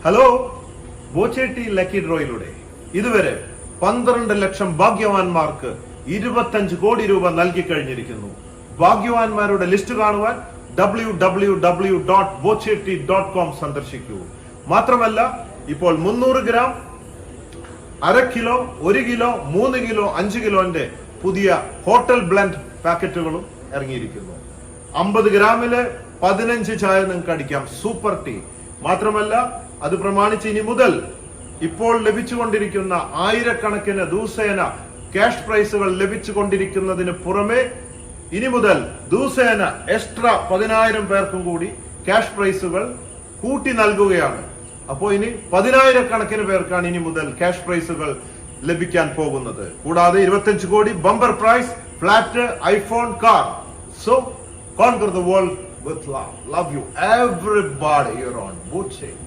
Hello, ബോച്ചേട്ടി lucky ഡ്രോയിലൂടെ ഇതുവരെ 12 ലക്ഷം ഭാഗ്യവാന്മാർക്ക് 25 കോടി രൂപ നൽകി കഴിഞ്ഞിരിക്കുന്നു. ഭാഗ്യവാന്മാരുടെ ലിസ്റ്റ് കാണുവാൻ www.bochetti.com സന്ദർശിക്കൂ. മാത്രമല്ല, ഇപ്പോൾ 300 ഗ്രാം, 1/2 കിലോ, 1 കിലോ, 3 കിലോ, 5 കിലോന്റെ പുതിയ ഹോട്ടൽ ബ്ലെൻഡ് പാക്കറ്റുകളും ഇറങ്ങിയിരിക്കുന്നു. 50 ഗ്രാമില് 15 ചായ നിങ്ങൾക്ക് അടിക്കാം, സൂപ്പർ ടീ. മാത്രമല്ല, അത് പ്രമാണിച്ച് ഇനി മുതൽ ഇപ്പോൾ ലഭിച്ചുകൊണ്ടിരിക്കുന്ന ആയിരക്കണക്കിന് ദിവസേന ക്യാഷ് പ്രൈസുകൾ ലഭിച്ചുകൊണ്ടിരിക്കുന്നതിന് പുറമെ ഇനി മുതൽ ദിവസേന എക്സ്ട്രാ 10,000 പേർക്കും കൂടി ക്യാഷ് പ്രൈസുകൾ കൂട്ടി നൽകുകയാണ്. അപ്പോൾ ഇനി 10,000 കണക്കിന് പേർക്കാണ് ഇനി മുതൽ ക്യാഷ് പ്രൈസുകൾ ലഭിക്കാൻ പോകുന്നത്. കൂടാതെ 25 കോടി bumper prize, flat, iPhone, car. So conquer the world with love. Love you everybody. You're on Bochetti.